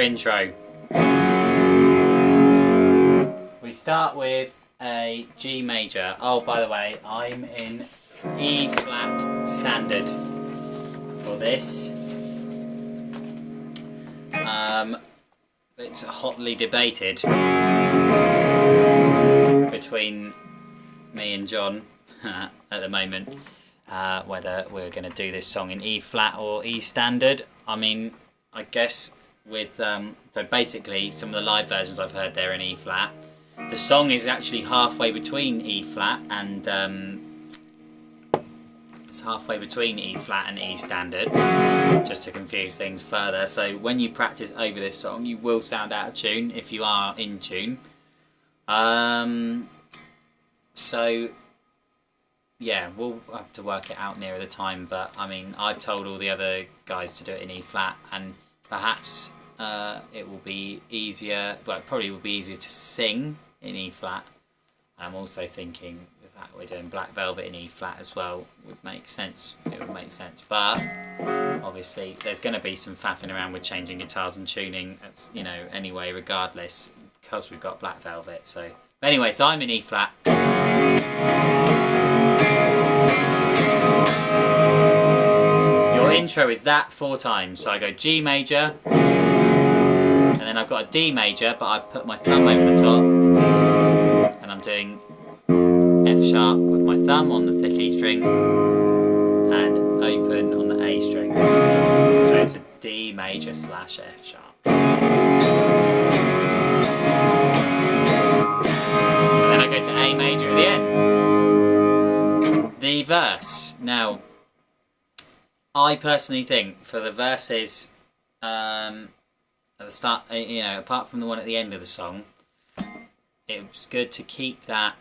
intro. We start with a G major. Oh, by the way, I'm in E flat standard for this. It's hotly debated between me and John at the moment whether we're going to do this song in E flat or E standard. I mean, I guess with so basically some of the live versions I've heard, they're in E flat. The song is actually halfway between E flat and it's halfway between E flat and E standard, just to confuse things further. So when you practice over this song, you will sound out of tune if you are in tune. So yeah, we'll have to work it out nearer the time, but I mean, I've told all the other guys to do it in E flat, and perhaps it will be easier, well, it probably will be easier to sing in E flat. I'm also thinking that we're doing Black Velvet in E flat as well would make sense. It would make sense, but obviously there's going to be some faffing around with changing guitars and tuning, you know, anyway, regardless, because we've got Black Velvet. So but anyway, so I'm in E flat. Your intro is that 4 times. So I go G major, and then I've got a D major, but I put my thumb over the top, and I'm doing F sharp with my thumb on the thick E string and open on the A string. So it's a D major slash F sharp. And then I go to A major at the end. The verse. Now, I personally think for the verses at the start, you know, apart from the one at the end of the song, it's good to keep that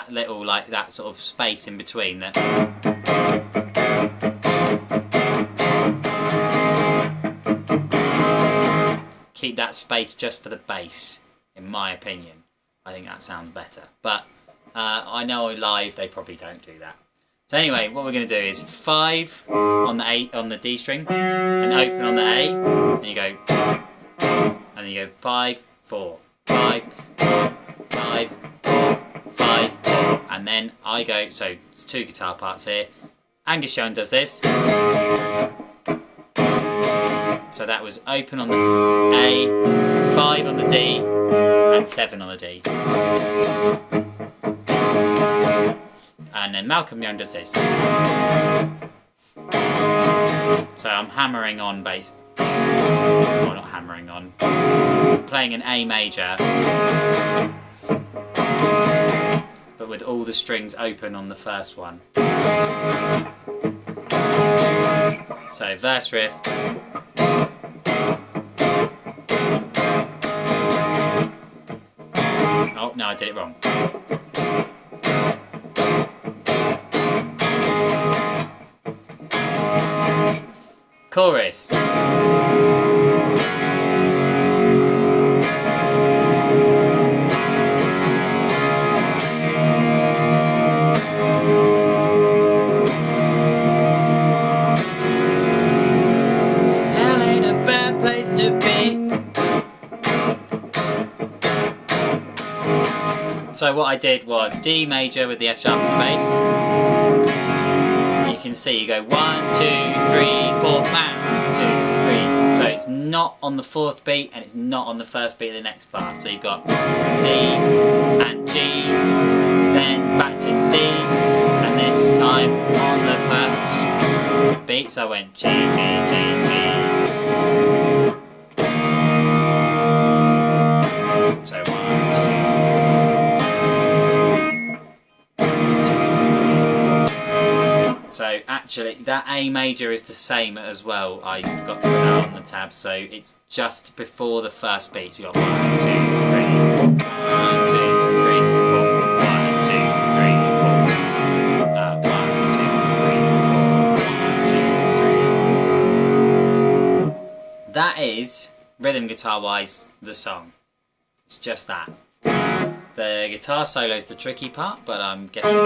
little, like, that sort of space in between that. Keep that space just for the bass, in my opinion. I think that sounds better, but I know live they probably don't do that. So anyway, what we're going to do is 5 on the D string and open on the A, and you go, and then you go 5 4 5 4 5 4 5 4, and then I go. So it's 2 guitar parts here. Angus Young does this. So that was open on the A, 5 on the D, and 7 on the D. And then Malcolm Young does this. So I'm hammering on bass. Well, not hammering on. Playing an A major, but with all the strings open on the first one. So verse riff. Oh, no, I did it wrong. Chorus. Hell ain't a bad place to be. So what I did was D major with the F sharp on the bass. You can see you go 1 2 3 4, 1 2 3. So it's not on the 4th beat and it's not on the 1st beat of the next bar. So you've got D and G, then back to D, and this time on the 1st beat. So I went G G G G. So 1 2 3. So actually that A major is the same as well. I forgot to put that on the tab. So it's just before the 1st beat. So you've got 1 2 3 4. 1 2 3 4. 1 2 3 4. 1 2 3 4. 1 2 3. That is, rhythm guitar wise, the song. It's just that. The guitar solo is the tricky part, but I'm guessing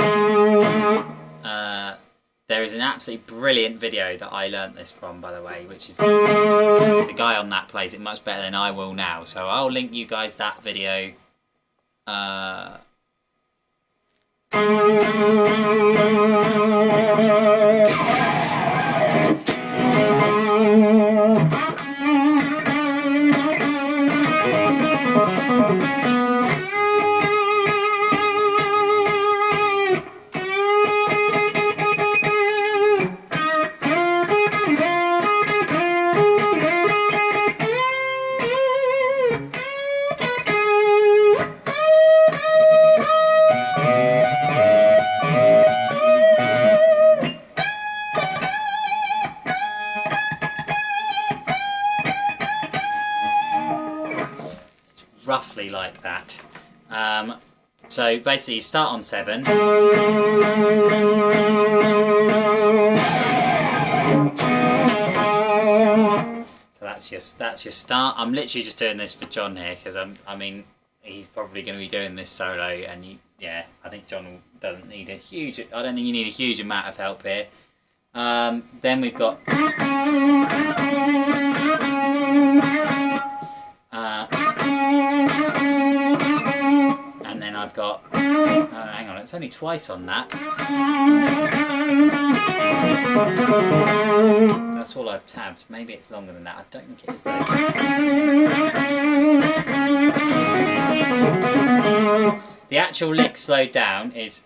there is an absolutely brilliant video that I learnt this from, by the way, which is the guy on that plays it much better than I will now. So I'll link you guys that video. Roughly like that. So basically you start on 7. So that's your start. I'm literally just doing this for John here because I mean he's probably going to be doing this solo, and yeah, I think John doesn't need a huge. I don't think you need a huge amount of help here. Then we've got. And then I've got, hang on, it's only twice on that. That's all I've tabbed. Maybe it's longer than that. I don't think it is though. The actual lick slowed down is.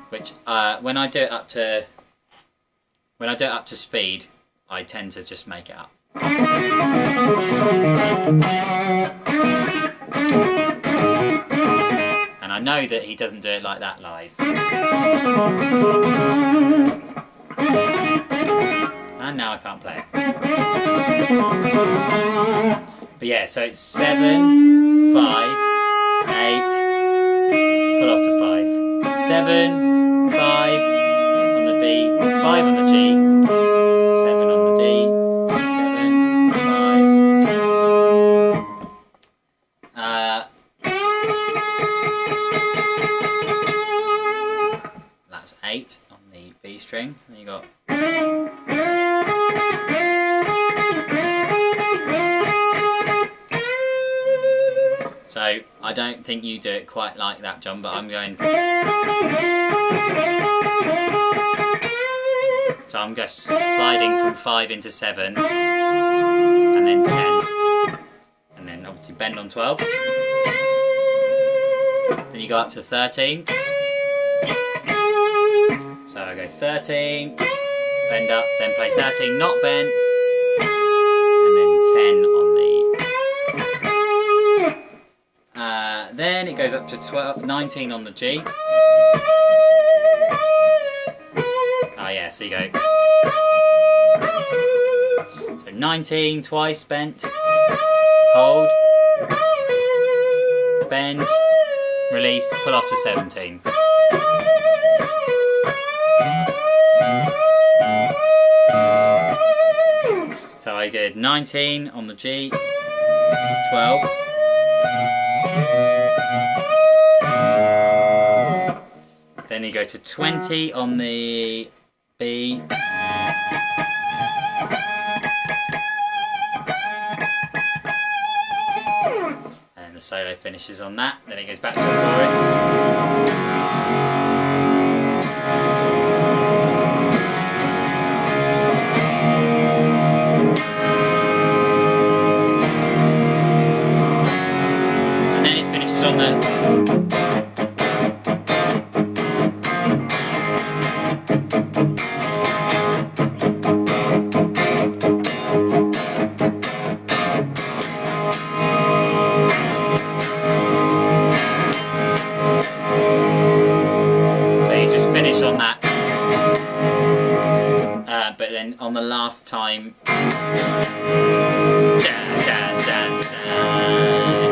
Which, when I do it up to speed, I tend to just make it up. And I know that he doesn't do it like that live. And now I can't play it. But yeah, so it's 7, 5, 8, pull off to 5. 7, 5 on the B, 5 on the G, 7 on the D, 7, 5. That's 8 on the B string. Then you got. So I don't think you do it quite like that, John, but I'm going. So I'm just sliding from 5 into 7, and then 10, and then obviously bend on 12. Then you go up to 13. So I go 13, bend up, then play 13, not bend, and then 10 on the. Then it goes up to 19 on the G. Oh yeah, so you go. So 19 twice bent, hold, bend, release, pull off to 17. So I did 19 on the G, 12. Then you go to 20 on the B. And the solo finishes on that. Then it goes back to a chorus. And then it finishes on that. On that, but then on the last time, it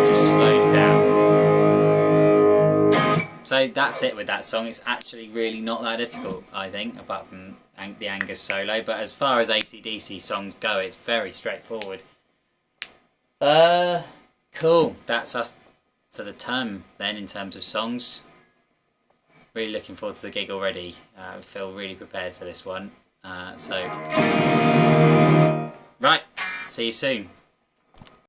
just slows down. So that's it with that song. It's actually really not that difficult, I think, apart from the Angus solo. But as far as AC/DC songs go, it's very straightforward. Cool. That's us for the term then in terms of songs. Really looking forward to the gig already. I feel really prepared for this one. So, right. See you soon.